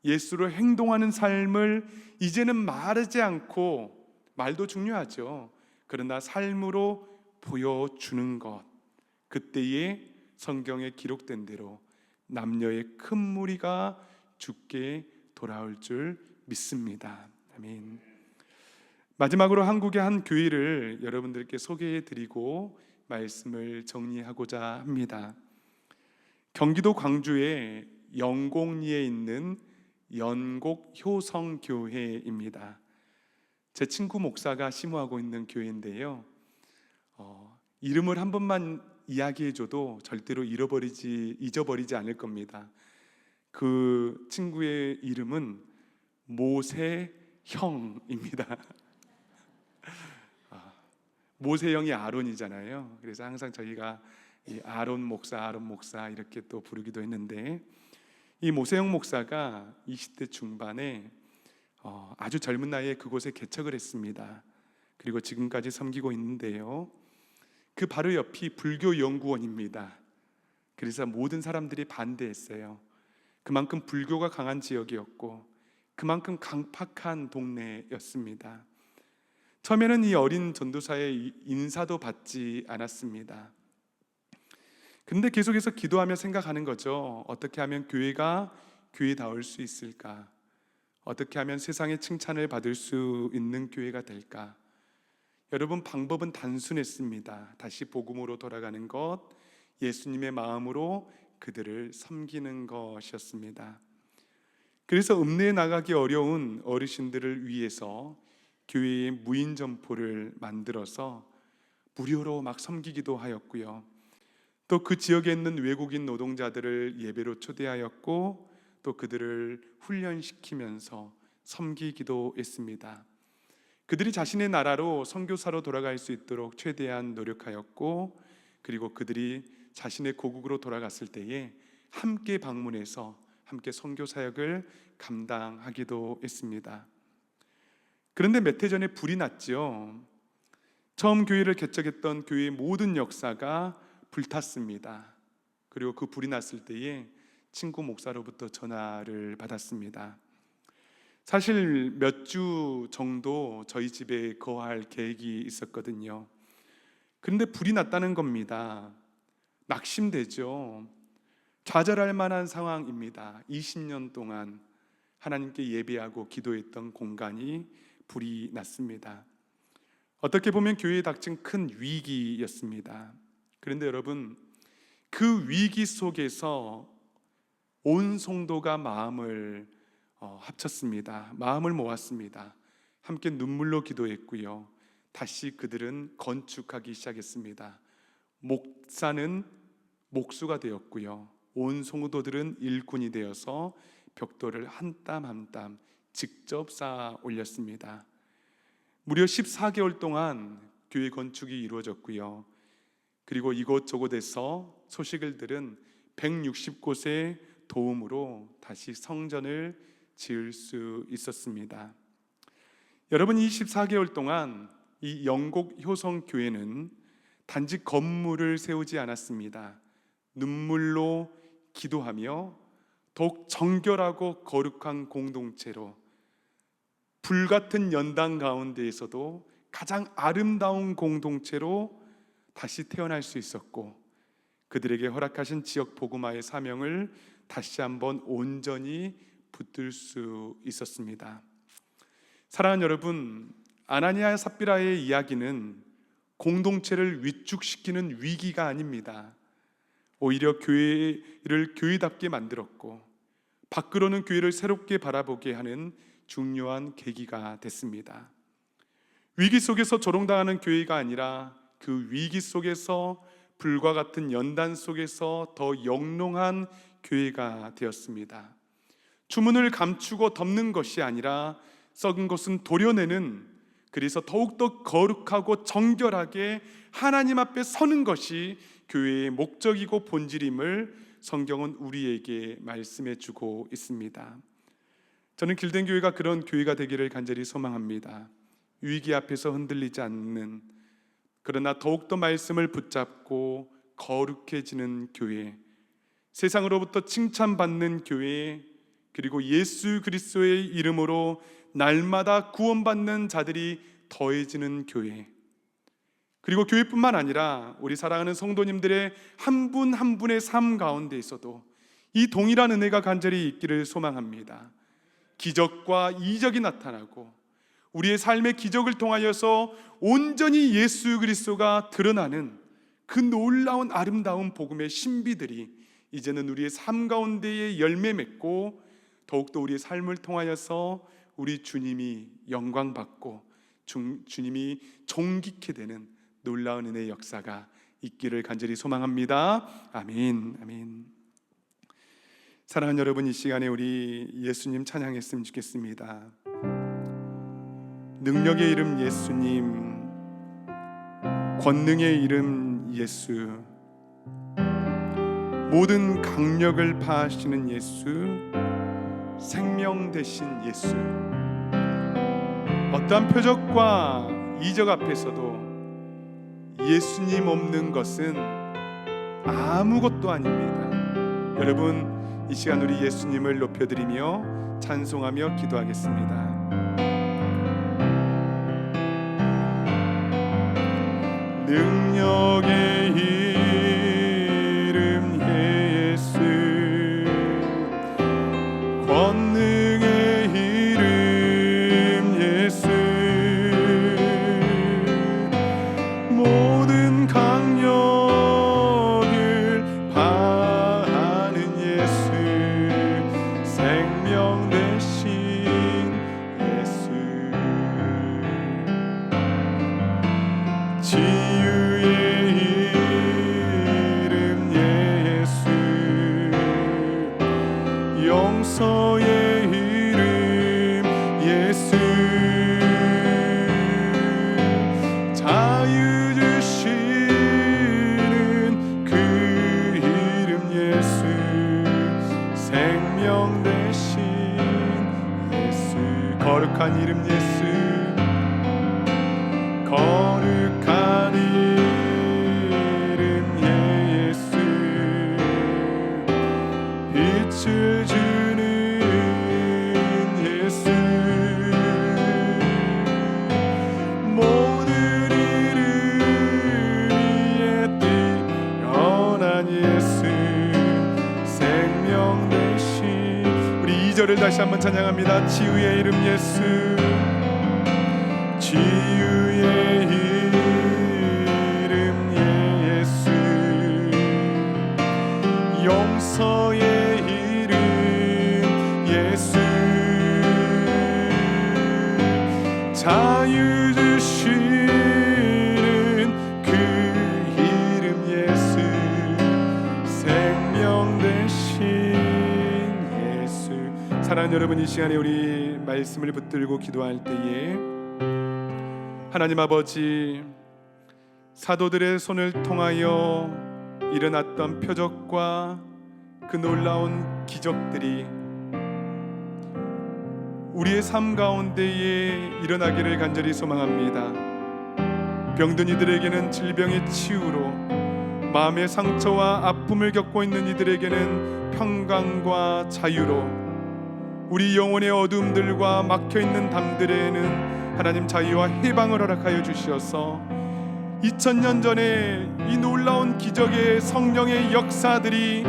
예수로 행동하는 삶을 이제는 말하지 않고, 말도 중요하죠. 그러나 삶으로 보여주는 것, 그때에 성경에 기록된 대로 남녀의 큰 무리가 주께 돌아올 줄 믿습니다. 아멘. 마지막으로 한국의 한 교회를 여러분들께 소개해 드리고 말씀을 정리하고자 합니다. 경기도 광주의 영곡리에 있는 연곡 효성교회입니다. 제 친구 목사가 심호하고 있는 교회인데요, 이름을 한 번만 이야기해줘도 절대로 잊어버리지 않을 겁니다. 그 친구의 이름은 모세형입니다. 모세형이 아론이잖아요. 그래서 항상 저희가 이 아론 목사 이렇게 또 부르기도 했는데, 이 모세형 목사가 20대 중반에 아주 젊은 나이에 그곳에 개척을 했습니다. 그리고 지금까지 섬기고 있는데요, 그 바로 옆이 불교 연구원입니다. 그래서 모든 사람들이 반대했어요. 그만큼 불교가 강한 지역이었고 그만큼 강팍한 동네였습니다. 처음에는 이 어린 전도사의 인사도 받지 않았습니다. 근데 계속해서 기도하며 생각하는 거죠. 어떻게 하면 교회가 교회다울 수 있을까? 어떻게 하면 세상의 칭찬을 받을 수 있는 교회가 될까? 여러분, 방법은 단순했습니다. 다시 복음으로 돌아가는 것, 예수님의 마음으로 그들을 섬기는 것이었습니다. 그래서 읍내에 나가기 어려운 어르신들을 위해서 교회에 무인 점포를 만들어서 무료로 막 섬기기도 하였고요. 또 그 지역에 있는 외국인 노동자들을 예배로 초대하였고, 또 그들을 훈련시키면서 섬기기도 했습니다. 그들이 자신의 나라로 선교사로 돌아갈 수 있도록 최대한 노력하였고, 그리고 그들이 자신의 고국으로 돌아갔을 때에 함께 방문해서 함께 선교 사역을 감당하기도 했습니다. 그런데 몇 해 전에 불이 났죠. 처음 교회를 개척했던 교회의 모든 역사가 불탔습니다. 그리고 그 불이 났을 때에 친구 목사로부터 전화를 받았습니다. 사실 몇 주 정도 저희 집에 거할 계획이 있었거든요. 그런데 불이 났다는 겁니다. 낙심되죠. 좌절할 만한 상황입니다. 20년 동안 하나님께 예배하고 기도했던 공간이 불이 났습니다. 어떻게 보면 교회에 닥친 큰 위기였습니다. 그런데 여러분, 그 위기 속에서 온 성도가 마음을 합쳤습니다. 마음을 모았습니다. 함께 눈물로 기도했고요. 다시 그들은 건축하기 시작했습니다. 목사는 목수가 되었고요. 온 성도들은 일꾼이 되어서 벽돌을 한 땀 한 땀 직접 쌓아 올렸습니다. 무려 14개월 동안 교회 건축이 이루어졌고요. 그리고 이곳저곳에서 소식을 들은 160곳의 도움으로 다시 성전을 지을 수 있었습니다. 여러분, 이 14개월 동안 이 영곡 효성교회는 단지 건물을 세우지 않았습니다. 눈물로 기도하며 더욱 정결하고 거룩한 공동체로 불같은 연단 가운데에서도 가장 아름다운 공동체로 다시 태어날 수 있었고, 그들에게 허락하신 지역 복음화의 사명을 다시 한번 온전히 붙들 수 있었습니다. 사랑하는 여러분, 아나니아 삽비라의 이야기는 공동체를 위축시키는 위기가 아닙니다. 오히려 교회를 교회답게 만들었고 밖으로는 교회를 새롭게 바라보게 하는 중요한 계기가 됐습니다. 위기 속에서 조롱당하는 교회가 아니라 그 위기 속에서 불과 같은 연단 속에서 더 영롱한 교회가 되었습니다. 주문을 감추고 덮는 것이 아니라 썩은 것은 도려내는, 그래서 더욱더 거룩하고 정결하게 하나님 앞에 서는 것이 교회의 목적이고 본질임을 성경은 우리에게 말씀해 주고 있습니다. 저는 길든 교회가 그런 교회가 되기를 간절히 소망합니다. 위기 앞에서 흔들리지 않는, 그러나 더욱더 말씀을 붙잡고 거룩해지는 교회, 세상으로부터 칭찬받는 교회, 그리고 예수 그리스도의 이름으로 날마다 구원받는 자들이 더해지는 교회, 그리고 교회뿐만 아니라 우리 사랑하는 성도님들의 한 분 한 분의 삶 가운데 있어도 이 동일한 은혜가 간절히 있기를 소망합니다. 기적과 이적이 나타나고 우리의 삶의 기적을 통하여서 온전히 예수 그리스도가 드러나는 그 놀라운 아름다운 복음의 신비들이 이제는 우리의 삶 가운데에 열매 맺고 더욱더 우리의 삶을 통하여서 우리 주님이 영광받고 주님이 존귀케 되는 놀라운 은혜의 역사가 있기를 간절히 소망합니다. 아멘, 아멘. 사랑하는 여러분, 이 시간에 우리 예수님 찬양했으면 좋겠습니다. 능력의 이름 예수님, 권능의 이름 예수, 모든 강력을 파하시는 예수, 생명 되신 예수, 어떠한 표적과 이적 앞에서도 예수님 없는 것은 아무것도 아닙니다. 여러분, 이 시간 우리 예수님을 높여드리며 찬송하며 기도하겠습니다. 능력의 이름 예수, 권능의 이름 예수, 모든 강력을 파하는 예수, 생명 되신 예수, 치유의 이름 예수, 용서의 이름 예수, 자유 주시는 그 이름 예수, 생명 되신 예수, 거룩한 이름 예수, 거룩한 이름 이름들을 다시 한번 찬양합니다. 치유의 이름 예수, 치유의 이름 예수, 용서의 이름 예수, 자유 주시는 그 이름 예수, 생명 대신 예수. 사랑하는 여러분, 이 시간에 우리 말씀을 붙들고 기도할 때에 하나님 아버지, 사도들의 손을 통하여 일어났던 표적과 그 놀라운 기적들이 우리의 삶 가운데에 일어나기를 간절히 소망합니다. 병든 이들에게는 질병의 치유로, 마음의 상처와 아픔을 겪고 있는 이들에게는 평강과 자유로, 우리 영혼의 어둠들과 막혀있는 담들에는 하나님 자유와 해방을 허락하여 주시어서 2000년 전에 이 놀라운 기적의 성령의 역사들이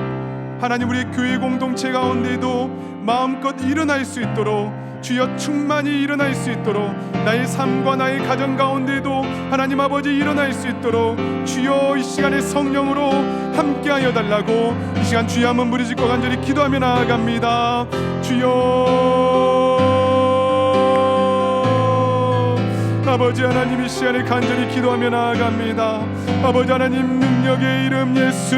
하나님 우리 교회 공동체 가운데도 마음껏 일어날 수 있도록, 주여 충만히 일어날 수 있도록, 나의 삶과 나의 가정 가운데도 하나님 아버지 일어날 수 있도록 주여 이 시간에 성령으로 함께하여 달라고 이 시간 주여 한번 부르짖고 간절히 기도하며 나아갑니다. 주여 아버지 하나님, 이 시간에 간절히 기도하며 나아갑니다. 아버지 하나님, 능력의 이름 예수,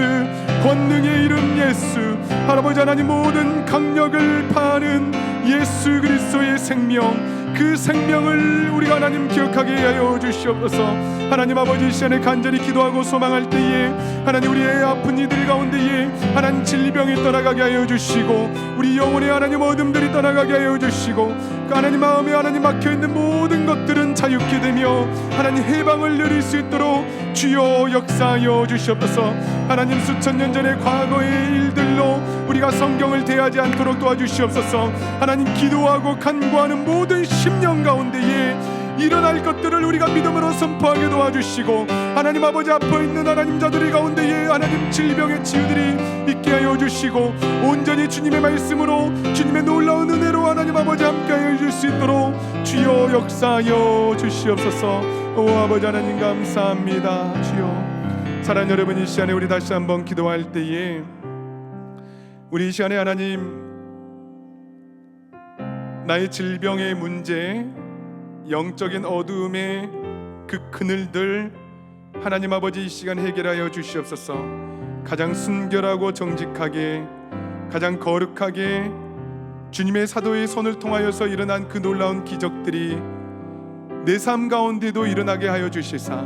권능의 이름 예수, 아버지 하나님, 모든 강력을 파는 예수 그리스도의 생명, 그 생명을 우리가 하나님 기억하게 하여 주시옵소서. 하나님 아버지, 이 시간에 간절히 기도하고 소망할 때에 하나님 우리의 아픈 이들 가운데에 하나님 질병이 떠나가게 하여 주시고, 우리 영혼의 하나님 어둠들이 떠나가게 하여 주시고, 하나님 마음에 하나님 막혀있는 모든 것들은 자유케 되며 하나님 해방을 누릴 수 있도록 주여 역사하여 주시옵소서. 하나님 수천 년 전의 과거의 일들로 우리가 성경을 대하지 않도록 도와주시옵소서. 하나님 기도하고 간구하는 모든 심령 가운데에 일어날 것들을 우리가 믿음으로 선포하게 도와주시고, 하나님 아버지 앞에 있는 하나님 자들의 가운데에 하나님 질병의 치유들이 있게 하여 주시고, 온전히 주님의 말씀으로 주님의 놀라운 은혜로 하나님 아버지 함께하여 줄 수 있도록 주여 역사하여 주시옵소서. 오 아버지 하나님 감사합니다. 주여, 사랑하는 여러분, 이 시간에 우리 다시 한번 기도할 때에 우리 이 시간에 하나님 나의 질병의 문제, 영적인 어두움의 그 그늘들 하나님 아버지 이 시간 해결하여 주시옵소서. 가장 순결하고 정직하게, 가장 거룩하게 주님의 사도의 손을 통하여서 일어난 그 놀라운 기적들이 내 삶 가운데도 일어나게 하여 주시사,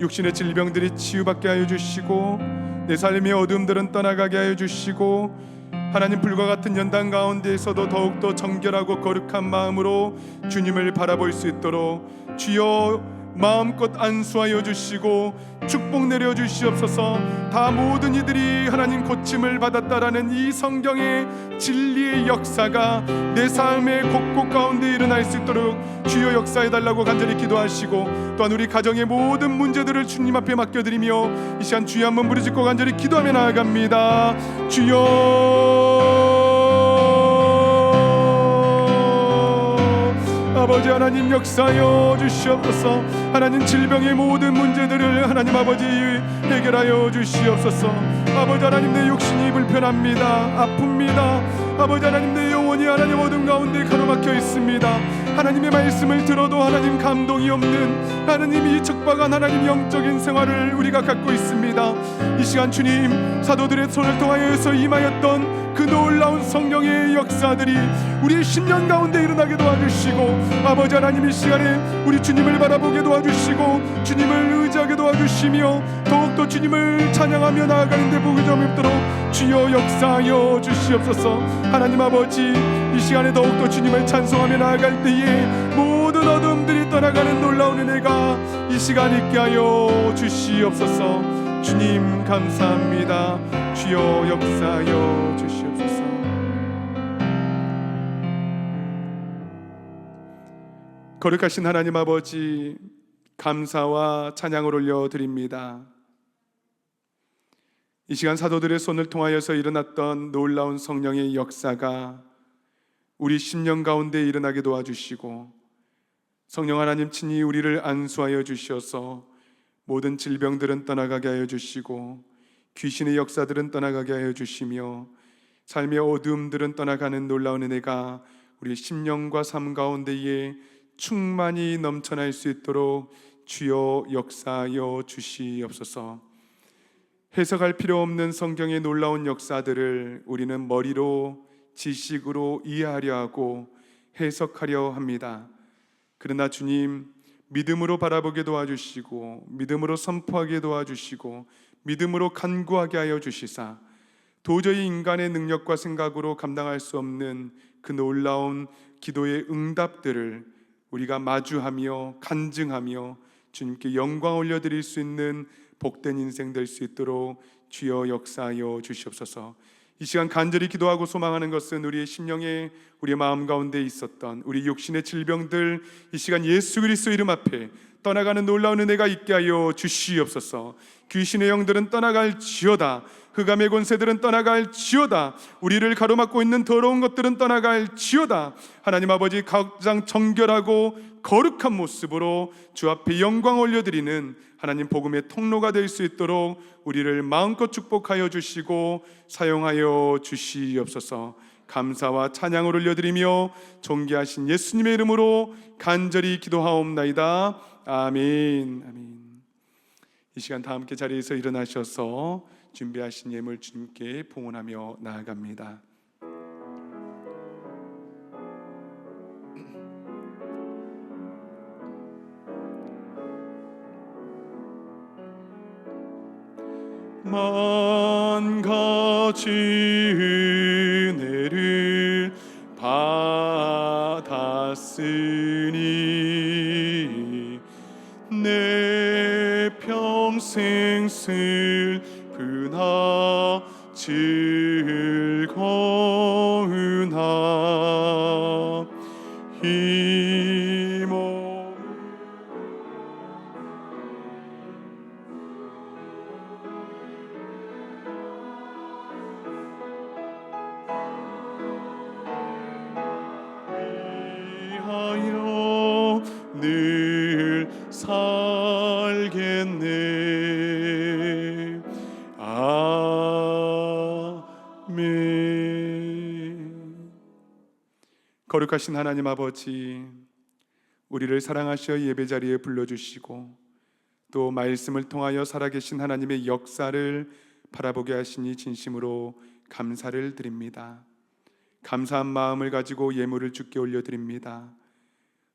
육신의 질병들이 치유받게 하여 주시고, 내 삶의 어둠들은 떠나가게 하여 주시고, 하나님 불과 같은 연단 가운데에서도 더욱더 정결하고 거룩한 마음으로 주님을 바라볼 수 있도록 주여 마음껏 안수하여 주시고 축복 내려 주시옵소서. 다 모든 이들이 하나님 고침을 받았다라는 이 성경의 진리의 역사가 내 삶의 곳곳 가운데 일어날 수 있도록 주여 역사해 달라고 간절히 기도하시고, 또한 우리 가정의 모든 문제들을 주님 앞에 맡겨드리며 이 시간 주여 한번 부르짖고 간절히 기도하며 나아갑니다. 주여 아버지 하나님 역사하여 주시옵소서. 하나님 질병의 모든 문제들을 하나님 아버지 해결하여 주시옵소서. 아버지 하나님, 내 육신이 불편합니다. 아픕니다. 아버지 하나님, 내 영혼이 하나님 어둠 가운데 가로막혀 있습니다. 하나님의 말씀을 들어도 하나님 감동이 없는 하나님이 척박한 하나님 영적인 생활을 우리가 갖고 있습니다. 이 시간 주님 사도들의 손을 통하여서 임하였던 그 놀라운 성령의 역사들이 우리의 심령 가운데 일어나게 도와주시고, 아버지 하나님 이 시간에 우리 주님을 바라보게 도와주시고 주님을 의지하게 도와주시며 더욱더 주님을 찬양하며 나아가는 데 부끄러움이 없도록 주여 역사하여 주시옵소서. 하나님 아버지, 이 시간에 더욱더 주님을 찬송하며 나아갈 때에 모든 어둠들이 떠나가는 놀라운 은혜가 이 시간 있게 하여 주시옵소서. 주님 감사합니다. 주여 역사하여 주시옵소서. 거룩하신 하나님 아버지, 감사와 찬양을 올려드립니다. 이 시간 사도들의 손을 통하여서 일어났던 놀라운 성령의 역사가 우리 심령 가운데 일어나게 도와주시고 성령 하나님 친히 우리를 안수하여 주시어서 모든 질병들은 떠나가게 하여 주시고 귀신의 역사들은 떠나가게 하여 주시며 삶의 어두움들은 떠나가는 놀라운 은혜가 우리 심령과 삶 가운데에 충만히 넘쳐날 수 있도록 주여 역사하여 주시옵소서. 해석할 필요 없는 성경의 놀라운 역사들을 우리는 머리로 지식으로 이해하려 하고 해석하려 합니다. 그러나 주님, 믿음으로 바라보게 도와주시고 믿음으로 선포하게 도와주시고 믿음으로 간구하게 하여 주시사 도저히 인간의 능력과 생각으로 감당할 수 없는 그 놀라운 기도의 응답들을 우리가 마주하며 간증하며 주님께 영광 올려드릴 수 있는 복된 인생 될 수 있도록 주여 역사하여 주시옵소서. 이 시간 간절히 기도하고 소망하는 것은 우리의 심령에 우리의 마음 가운데 있었던 우리 육신의 질병들 이 시간 예수 그리스도 이름 앞에 떠나가는 놀라운 은혜가 있게 하여 주시옵소서. 귀신의 영들은 떠나갈지어다. 흑암의 권세들은 떠나갈지어다. 우리를 가로막고 있는 더러운 것들은 떠나갈지어다. 하나님 아버지 가장 정결하고 거룩한 모습으로 주 앞에 영광 올려드리는 하나님 복음의 통로가 될 수 있도록 우리를 마음껏 축복하여 주시고 사용하여 주시옵소서. 감사와 찬양을 올려드리며 존귀하신 예수님의 이름으로 간절히 기도하옵나이다. 아멘. 아멘. 이 시간 다 함께 자리에서 일어나셔서 준비하신 예물 주님께 봉헌하며 나아갑니다. 만 가지 은혜를 받았으니 내 평생 슬프나 즐거우나 이 몸 위하여 늘 살겠네. 아멘. 거룩하신 하나님 아버지, 우리를 사랑하셔 예배 자리에 불러주시고 또 말씀을 통하여 살아계신 하나님의 역사를 바라보게 하시니 진심으로 감사를 드립니다. 감사한 마음을 가지고 예물을 주께 올려드립니다.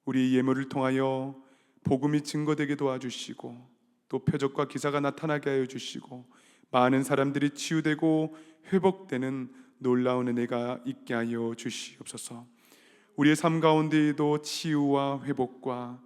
우리 예물을 통하여 복음이 증거되게 도와주시고 또 표적과 기사가 나타나게 하여 주시고 많은 사람들이 치유되고 회복되는 놀라운 은혜가 있게 하여 주시옵소서. 우리의 삶 가운데에도 치유와 회복과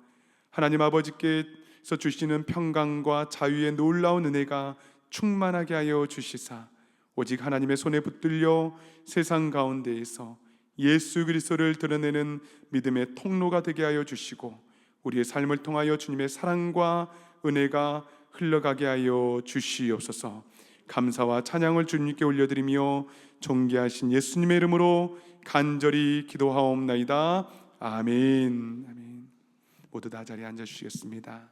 하나님 아버지께서 주시는 평강과 자유의 놀라운 은혜가 충만하게 하여 주시사 오직 하나님의 손에 붙들려 세상 가운데에서 예수 그리스도를 드러내는 믿음의 통로가 되게 하여 주시고 우리의 삶을 통하여 주님의 사랑과 은혜가 흘러가게 하여 주시옵소서. 감사와 찬양을 주님께 올려드리며 존귀하신 예수님의 이름으로 간절히 기도하옵나이다. 아멘. 아멘. 모두 다 자리에 앉아 주시겠습니다.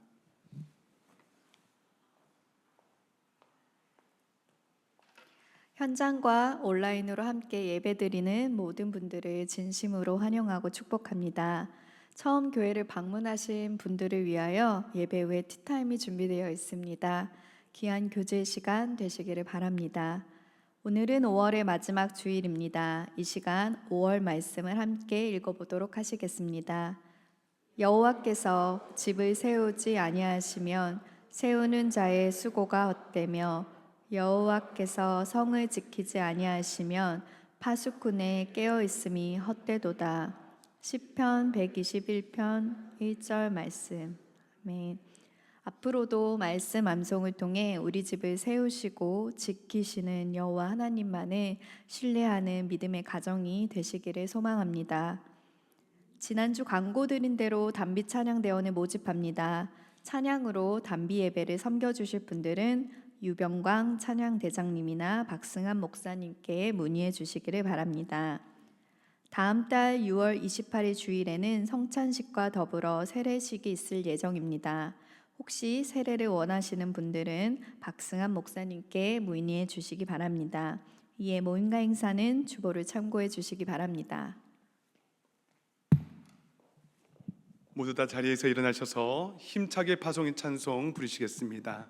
현장과 온라인으로 함께 예배드리는 모든 분들을 진심으로 환영하고 축복합니다. 처음 교회를 방문하신 분들을 위하여 예배 후에 티타임이 준비되어 있습니다. 귀한 교제 시간 되시기를 바랍니다. 오늘은 5월의 마지막 주일입니다. 이 시간 5월 말씀을 함께 읽어보도록 하시겠습니다. 여호와께서 집을 세우지 아니하시면 세우는 자의 수고가 헛되며 여호와께서 성을 지키지 아니하시면 파수꾼의 깨어 있음이 헛되도다. 시편 121편 1절 말씀. 아멘. 앞으로도 말씀 암송을 통해 우리 집을 세우시고 지키시는 여호와 하나님만을 신뢰하는 믿음의 가정이 되시기를 소망합니다. 지난주 광고 드린 대로 단비 찬양대원을 모집합니다. 찬양으로 단비 예배를 섬겨주실 분들은 유병광 찬양대장님이나 박승한 목사님께 문의해 주시기를 바랍니다. 다음 달 6월 28일 주일에는 성찬식과 더불어 세례식이 있을 예정입니다. 혹시 세례를 원하시는 분들은 박승한 목사님께 문의해 주시기 바랍니다. 이에 모임과 행사는 주보를 참고해 주시기 바랍니다. 모두 다 자리에서 일어나셔서 힘차게 파송의 찬송 부르시겠습니다.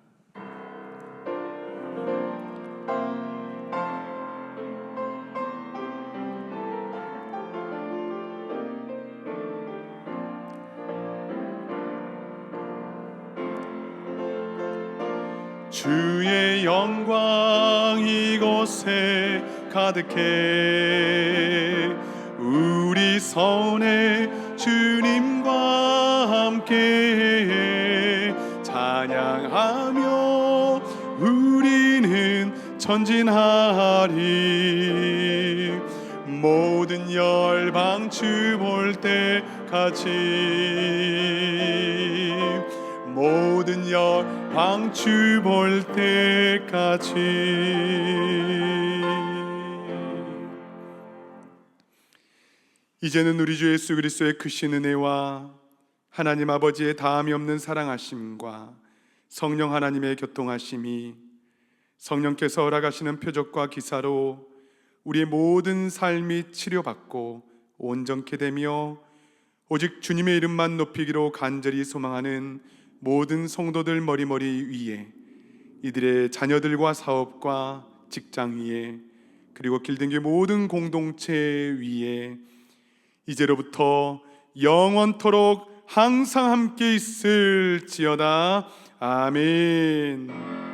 주의 영광 이곳에 가득해 우리 선에 주님과 함께 찬양하며 우리는 전진하리 모든 열방 주 볼 때까지 모든 열방 주 볼 때까지. 이제는 우리 주 예수 그리스도의 크신 은혜와 하나님 아버지의 다함이 없는 사랑하심과 성령 하나님의 교통하심이 성령께서 허락하시는 표적과 기사로 우리의 모든 삶이 치료받고 온전케 되며 오직 주님의 이름만 높이기로 간절히 소망하는 모든 성도들 머리머리 위에 이들의 자녀들과 사업과 직장 위에 그리고 길등교 모든 공동체 위에 이제로부터 영원토록 항상 함께 있을지어다. 아멘.